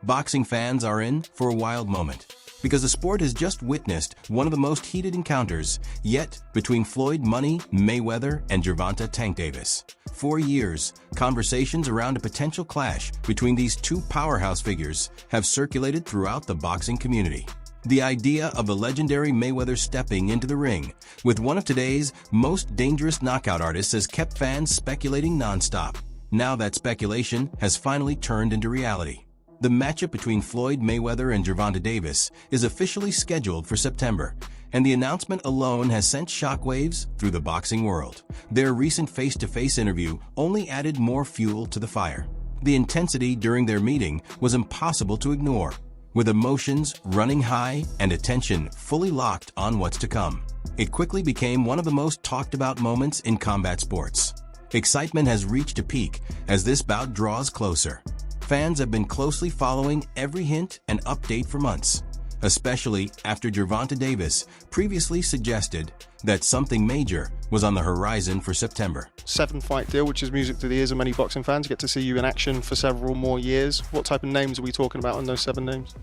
Boxing fans are in for a wild moment, because the sport has just witnessed one of the most heated encounters yet between Floyd Mayweather and Gervonta Tank Davis. For years, conversations around a potential clash between these two powerhouse figures have circulated throughout the boxing community. The idea of the legendary Mayweather stepping into the ring with one of today's most dangerous knockout artists has kept fans speculating nonstop. Now that speculation has finally turned into reality. The matchup between Floyd Mayweather and Gervonta Davis is officially scheduled for September, and the announcement alone has sent shockwaves through the boxing world. Their recent face-to-face interview only added more fuel to the fire. The intensity during their meeting was impossible to ignore, with emotions running high and attention fully locked on what's to come. It quickly became one of the most talked about moments in combat sports. Excitement has reached a peak as this bout draws closer. Fans have been closely following every hint and update for months, especially after Gervonta Davis previously suggested that something major was on the horizon for September. 7-fight deal, which is music to the ears of many boxing fans. Get to see you in action for several more years. What type of names are we talking about on those 7 names?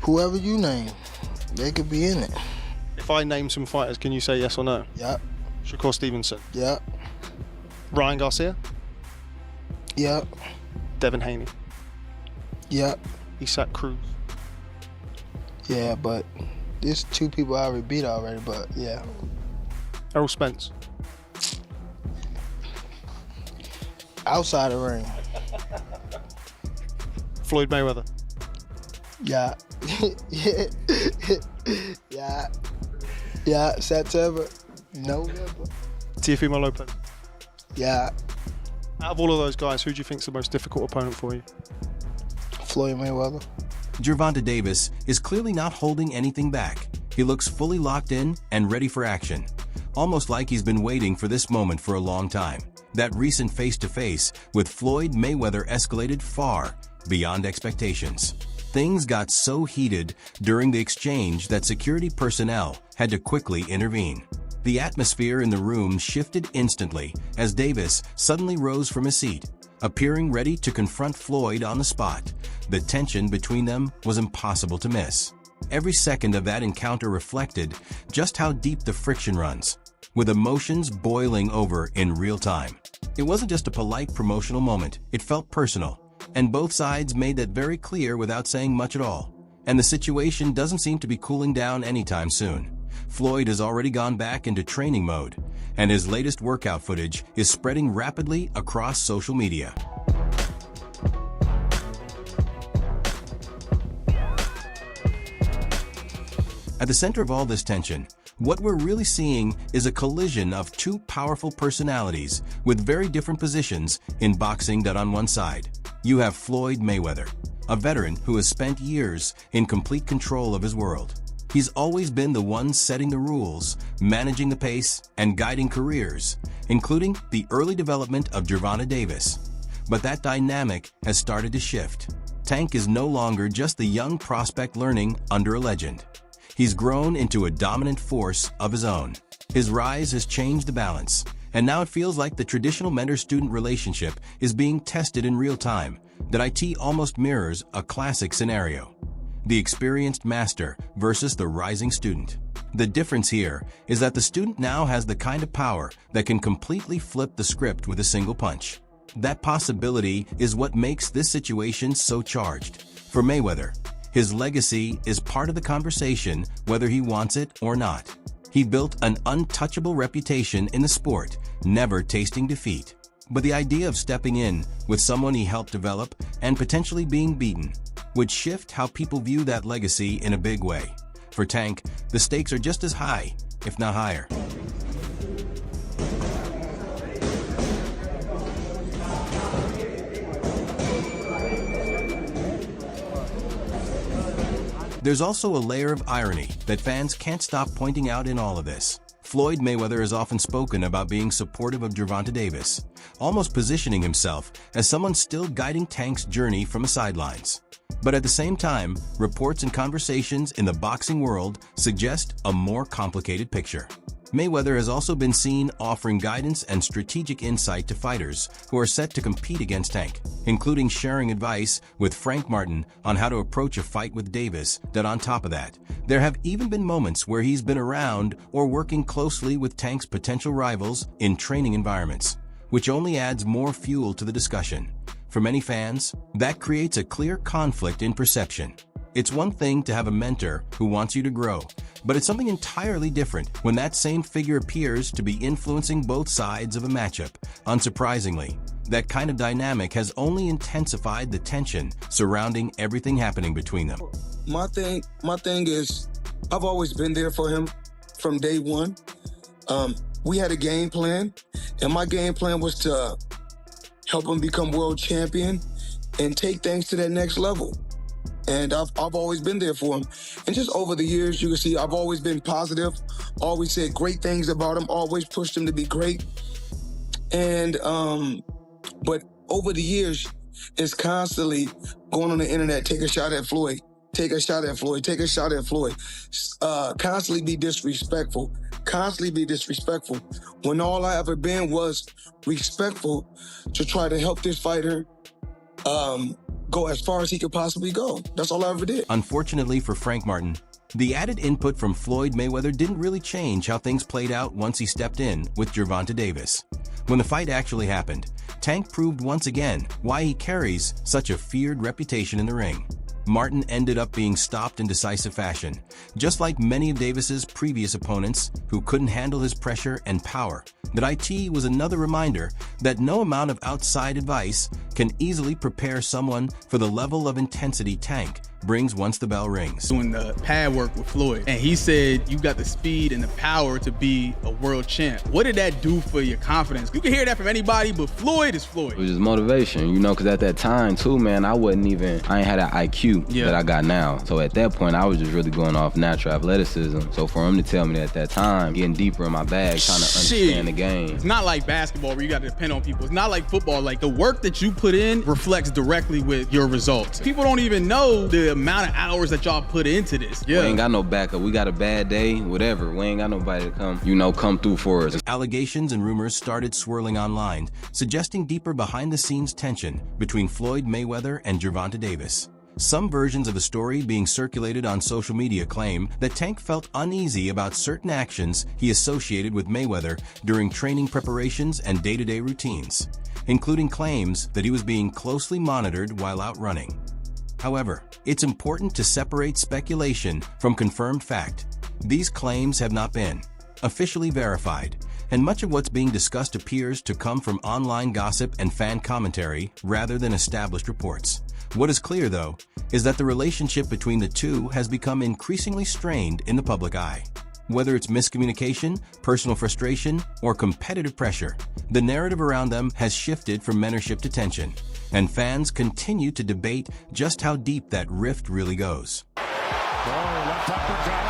Whoever you name, they could be in it. If I name some fighters, can you say yes or no? Yep. Shakur Stevenson. Yep. Ryan Garcia. Yep. Devin Haney. Yep. Isaac Cruz. Yeah, but there's 2 people I already beat already, but yeah. Errol Spence. Outside the ring. Floyd Mayweather. Yeah. Yeah. Yeah. September. November. Teofimo Lopez. Yeah. Out of all of those guys, who do you think is the most difficult opponent for you? Floyd Mayweather. Gervonta Davis is clearly not holding anything back. He looks fully locked in and ready for action, almost like he's been waiting for this moment for a long time. That recent face-to-face with Floyd Mayweather escalated far beyond expectations. Things got so heated during the exchange that security personnel had to quickly intervene. The atmosphere in the room shifted instantly as Davis suddenly rose from his seat, appearing ready to confront Floyd on the spot. The tension between them was impossible to miss. Every second of that encounter reflected just how deep the friction runs, with emotions boiling over in real time. It wasn't just a polite promotional moment, it felt personal, and both sides made that very clear without saying much at all. And the situation doesn't seem to be cooling down anytime soon. Floyd has already gone back into training mode, and his latest workout footage is spreading rapidly across social media. At the center of all this tension, what we're really seeing is a collision of 2 powerful personalities with very different positions in boxing. That on one side, you have Floyd Mayweather, a veteran who has spent years in complete control of his world. He's always been the one setting the rules, managing the pace, and guiding careers, including the early development of Gervonta Davis. But that dynamic has started to shift. Tank is no longer just the young prospect learning under a legend. He's grown into a dominant force of his own. His rise has changed the balance, and now it feels like the traditional mentor-student relationship is being tested in real time. That it almost mirrors a classic scenario: the experienced master versus the rising student. The difference here is that the student now has the kind of power that can completely flip the script with a single punch. That possibility is what makes this situation so charged. For Mayweather, his legacy is part of the conversation whether he wants it or not. He built an untouchable reputation in the sport, never tasting defeat. But the idea of stepping in with someone he helped develop and potentially being beaten would shift how people view that legacy in a big way. For Tank, the stakes are just as high, if not higher. There's also a layer of irony that fans can't stop pointing out in all of this. Floyd Mayweather has often spoken about being supportive of Gervonta Davis, almost positioning himself as someone still guiding Tank's journey from the sidelines. But at the same time, reports and conversations in the boxing world suggest a more complicated picture. Mayweather has also been seen offering guidance and strategic insight to fighters who are set to compete against Tank, including sharing advice with Frank Martin on how to approach a fight with Davis. That on top of that, there have even been moments where he's been around or working closely with Tank's potential rivals in training environments, which only adds more fuel to the discussion. For many fans, that creates a clear conflict in perception. It's one thing to have a mentor who wants you to grow, but it's something entirely different when that same figure appears to be influencing both sides of a matchup. Unsurprisingly, that kind of dynamic has only intensified the tension surrounding everything happening between them. My thing is, I've always been there for him from day one. We had a game plan, and my game plan was to help him become world champion and take things to that next level. And I've always been there for him. And just over the years, you can see I've always been positive, always said great things about him, always pushed him to be great. And, but over the years, it's constantly going on the internet, take a shot at Floyd, take a shot at Floyd, take a shot at Floyd. Constantly be disrespectful, when all I ever been was respectful to try to help this fighter go as far as he could possibly go. That's all I ever did. Unfortunately for Frank Martin, the added input from Floyd Mayweather didn't really change how things played out once he stepped in with Gervonta Davis. When the fight actually happened, Tank proved once again why he carries such a feared reputation in the ring. Martin ended up being stopped in decisive fashion, just like many of Davis's previous opponents who couldn't handle his pressure and power. That IT was another reminder that no amount of outside advice can easily prepare someone for the level of intensity Tank brings once the bell rings. Doing the pad work with Floyd, and he said you got the speed and the power to be a world champ. What did that do for your confidence? You can hear that from anybody, but Floyd is Floyd. It was just motivation, you know, because at that time too, man, I ain't had that IQ that I got now. So at that point, I was just really going off natural athleticism. So for him to tell me at that time, getting deeper in my bag, trying to understand the game. It's not like basketball where you got to depend on people. It's not like football. Like the work that you put in reflects directly with your results. People don't even know the amount of hours that y'all put into this. We ain't got no backup. We got a bad day, whatever. We ain't got nobody to come through for us. Allegations and rumors started swirling online, suggesting deeper behind-the-scenes tension between Floyd Mayweather and Gervonta Davis. Some versions of the story being circulated on social media claim that Tank felt uneasy about certain actions he associated with Mayweather during training preparations and day-to-day routines, including claims that he was being closely monitored while out running. However, it's important to separate speculation from confirmed fact. These claims have not been officially verified, and much of what's being discussed appears to come from online gossip and fan commentary rather than established reports. What is clear, though, is that the relationship between the two has become increasingly strained in the public eye. Whether it's miscommunication, personal frustration, or competitive pressure, the narrative around them has shifted from mentorship to tension, and fans continue to debate just how deep that rift really goes. Left uppercut.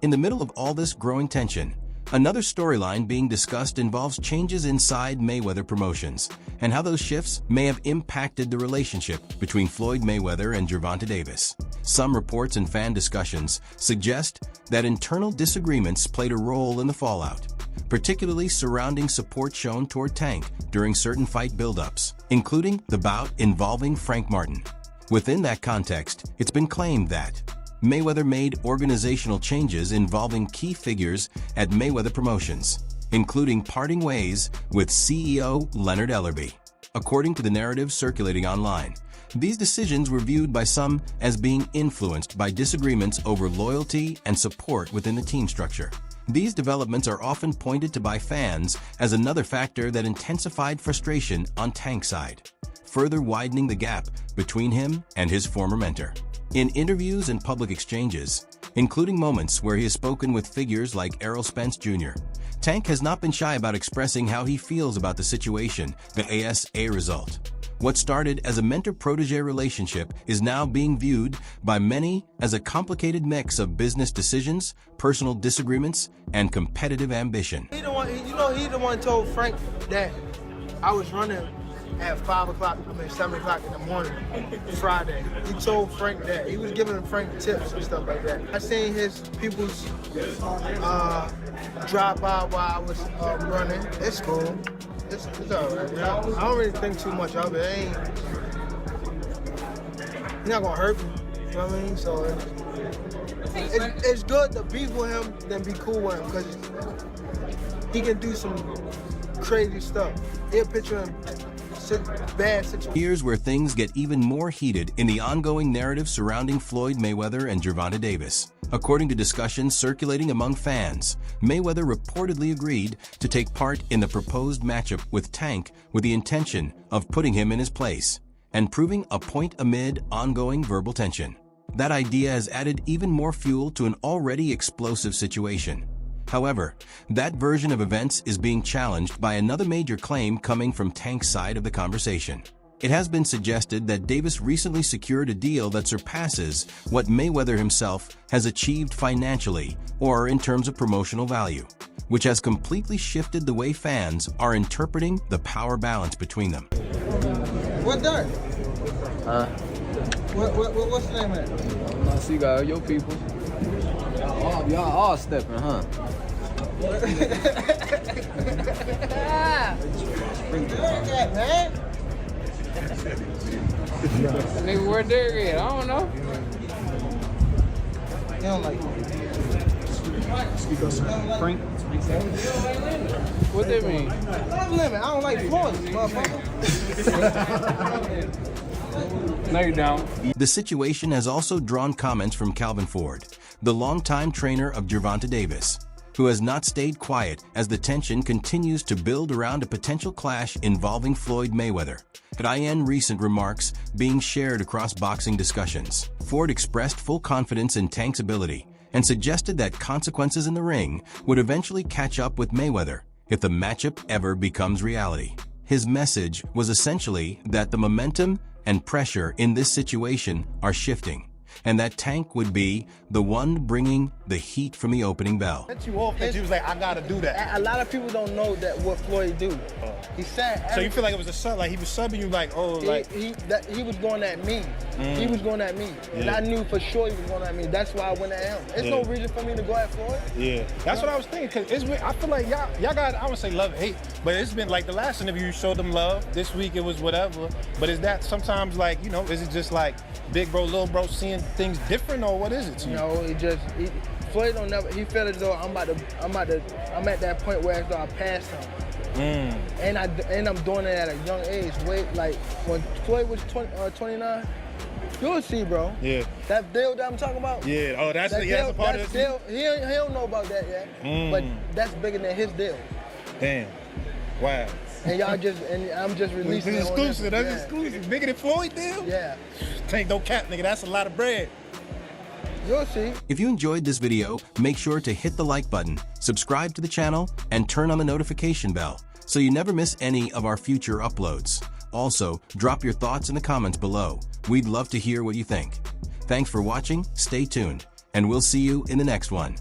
In the middle of all this growing tension, another storyline being discussed involves changes inside Mayweather Promotions and how those shifts may have impacted the relationship between Floyd Mayweather and Gervonta Davis. Some reports and fan discussions suggest that internal disagreements played a role in the fallout, particularly surrounding support shown toward Tank during certain fight buildups, including the bout involving Frank Martin. Within that context, it's been claimed that Mayweather made organizational changes involving key figures at Mayweather Promotions, including parting ways with CEO Leonard Ellerbe. According to the narrative circulating online, these decisions were viewed by some as being influenced by disagreements over loyalty and support within the team structure. These developments are often pointed to by fans as another factor that intensified frustration on Tank's side, further widening the gap between him and his former mentor. In interviews and public exchanges, including moments where he has spoken with figures like Errol Spence Jr., Tank has not been shy about expressing how he feels about the situation, the ASA result. What started as a mentor-protégé relationship is now being viewed by many as a complicated mix of business decisions, personal disagreements, and competitive ambition. He the one told Frank that I was running at 7 o'clock in the morning, Friday. He told Frank that. He was giving Frank tips and stuff like that. I seen his people's drive by while I was running. It's cool. It's all right. I don't really think too much of it. He's not gonna hurt me. You know what I mean? So it's good to be with him than be cool with him because he can do some crazy stuff. He'll picture him bad situations. Here's where things get even more heated in the ongoing narrative surrounding Floyd Mayweather and Gervonta Davis. According to discussions circulating among fans, Mayweather reportedly agreed to take part in the proposed matchup with Tank with the intention of putting him in his place and proving a point amid ongoing verbal tension. That idea has added even more fuel to an already explosive situation. However, that version of events is being challenged by another major claim coming from Tank's side of the conversation. It has been suggested that Davis recently secured a deal that surpasses what Mayweather himself has achieved financially or in terms of promotional value, which has completely shifted the way fans are interpreting the power balance between them. What that? What's the name of it? So you got your people. Y'all all stepping, huh? Man. Nigga, where Derek at? I don't know. You don't like Frank. What that mean? I'm living. I don't like Floyd, motherfucker. No, you don't. The situation has also drawn comments from Calvin Ford, the longtime trainer of Gervonta Davis, who has not stayed quiet as the tension continues to build around a potential clash involving Floyd Mayweather. In recent remarks being shared across boxing discussions, Ford expressed full confidence in Tank's ability and suggested that consequences in the ring would eventually catch up with Mayweather if the matchup ever becomes reality. His message was essentially that the momentum and pressure in this situation are shifting, and that Tank would be the one bringing the heat from the opening bell. Set you off that you was like, I gotta do that. A lot of people don't know that what Floyd do. He said. So you feel like it was a sub, like he was subbing you, like, oh, like he was going at me. He was going at me, and I knew for sure he was going at me. That's why I went at him. There's no reason for me to go at Floyd. Yeah, that's what I was thinking. Cause it's weird. I feel like y'all got, I would say love, hate, but it's been like the last interview you showed them love. This week it was whatever. But is that sometimes like, you know, is it just like big bro, little bro seeing things different, or what is it to you? No, Floyd don't never. He felt as though I'm at that point where as though I passed him. And I'm doing it at a young age. Wait, like when Floyd was 29, you'll see, bro. Yeah. That deal that I'm talking about. Yeah. Oh, that's a part of the deal. He don't know about that yet. But that's bigger than his deal. Damn. Wow. And I'm just releasing it. Exclusive. That's exclusive. Bigger than Floyd deal? Yeah. Tank no cap, nigga. That's a lot of bread. You'll see. If you enjoyed this video, make sure to hit the like button, subscribe to the channel, and turn on the notification bell so you never miss any of our future uploads. Also, drop your thoughts in the comments below. We'd love to hear what you think. Thanks for watching, stay tuned, and we'll see you in the next one.